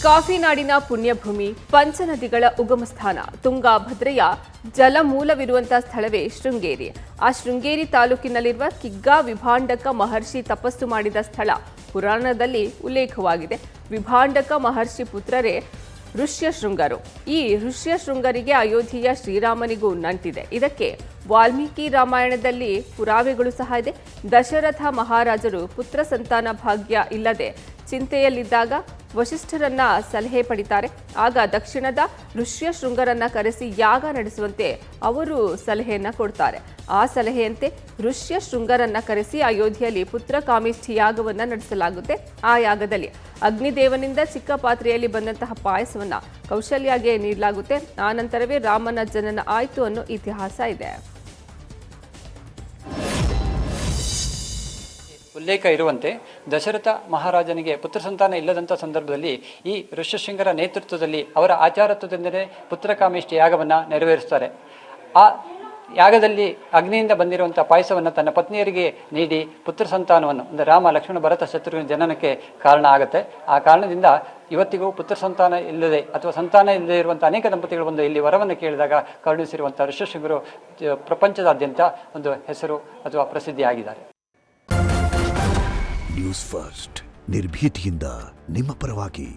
Coffee ನಾಡಿನ ಪುಣ್ಯಭೂಮಿ, ಪಂಚನದಿಗಳ ಉಗಮ ಸ್ಥಾನ, ತುಂಗಾ ಭದ್ರೆಯ ಜಲಮೂಲವಿರುವಂತಹ ಸ್ಥಳವೇ ಶೃಂಗೇರಿ. ಆ ಶೃಂಗೇರಿ ತಾಲೂಕಿನಲ್ಲಿರುವ ಕಿಗ್ಗಾ ವಿಭಾಂಡಕ ಮಹರ್ಷಿ ತಪಸ್ಸು ಮಾಡಿದ ಸ್ಥಳ ಪುರಾಣದಲ್ಲಿ ಉಲ್ಲೇಖವಾಗಿದೆ. ವಿಭಾಂಡಕ ಮಹರ್ಷಿ ಪುತ್ರರೇ ಋಷ್ಯಶೃಂಗರು. ಈ ಋಷ್ಯಶೃಂಗರಿಗೆ ಅಯೋಧ್ಯೆಯ ಶ್ರೀರಾಮನಿಗೂ ನಂಟಿದೆ. ಇದಕ್ಕೆ ವಾಲ್ಮೀಕಿ ರಾಮಾಯಣದಲ್ಲಿ ಪುರಾವೆಗಳು ಸಹ ಇದೆ. ದಶರಥ ಮಹಾರಾಜರು ಪುತ್ರ ಸಂತಾನ ಭಾಗ್ಯ ಇಲ್ಲದೆ ಚಿಂತೆಯಲ್ಲಿದ್ದಾಗ ವಶಿಷ್ಠರನ್ನ ಸಲಹೆ ಪಡಿತಾರೆ. ಆಗ ದಕ್ಷಿಣದ ಋಷ್ಯಶೃಂಗರನ್ನ ಕರೆಸಿ ಯಾಗ ನಡೆಸುವಂತೆ ಅವರು ಸಲಹೆಯನ್ನ ಕೊಡ್ತಾರೆ. ಆ ಸಲಹೆಯಂತೆ ಋಷ್ಯಶೃಂಗರನ್ನ ಕರೆಸಿ ಅಯೋಧ್ಯೆಯಲ್ಲಿ ಪುತ್ರ ಕಾಮೇಷ್ಠಿ ಯಾಗವನ್ನ ನಡೆಸಲಾಗುತ್ತೆ. ಆ ಯಾಗದಲ್ಲಿ ಅಗ್ನಿದೇವನಿಂದ ಚಿಕ್ಕ ಪಾತ್ರೆಯಲ್ಲಿ ಬಂದಂತಹ ಪಾಯಸವನ್ನ ಕೌಶಲ್ಯಾಗೆ ನೀಡಲಾಗುತ್ತೆ. ಆ ನಂತರವೇ ರಾಮನ ಜನನ ಆಯಿತು ಅನ್ನೋ ಇತಿಹಾಸ ಇದೆ. ಉಲ್ಲೇಖ ಇರುವಂತೆ ದಶರಥ ಮಹಾರಾಜನಿಗೆ ಪುತ್ರ ಸಂತಾನ ಇಲ್ಲದಂಥ ಸಂದರ್ಭದಲ್ಲಿ ಈ ಋಷ್ಯಶೃಂಗರ ನೇತೃತ್ವದಲ್ಲಿ ಅವರ ಆಚಾರತ್ವದಿಂದಲೇ ಪುತ್ರಕಾಮೇಷ್ಠಿ ಯಾಗವನ್ನು ನೆರವೇರಿಸ್ತಾರೆ. ಆ ಯಾಗದಲ್ಲಿ ಅಗ್ನಿಯಿಂದ ಬಂದಿರುವಂಥ ಪಾಯಸವನ್ನು ತನ್ನ ಪತ್ನಿಯರಿಗೆ ನೀಡಿ ಪುತ್ರ ಸಂತಾನವನ್ನು ಅಂದರೆ ರಾಮ, ಲಕ್ಷ್ಮಣ, ಭರತ, ಶತ್ರುವಿನ ಜನನಕ್ಕೆ ಕಾರಣ ಆಗುತ್ತೆ. ಆ ಕಾರಣದಿಂದ ಇವತ್ತಿಗೂ ಪುತ್ರ ಸಂತಾನ ಇಲ್ಲದೆ ಅಥವಾ ಸಂತಾನ ಇಲ್ಲದೆ ಇರುವಂಥ ಅನೇಕ ದಂಪತಿಗಳು ಬಂದು ಇಲ್ಲಿ ವರವನ್ನು ಕೇಳಿದಾಗ ಕರುಣಿಸಿರುವಂಥ ಋಷ್ಯಶೃಂಗರು ಪ್ರಪಂಚದಾದ್ಯಂತ ಒಂದು ಹೆಸರು ಅಥವಾ ಪ್ರಸಿದ್ಧಿಯಾಗಿದ್ದಾರೆ. ನ್ಯೂಸ್ ಫಸ್ಟ್ ನಿರ್ಭೀತಿಯಿಂದ ನಿಮ್ಮ ಪರವಾಗಿ.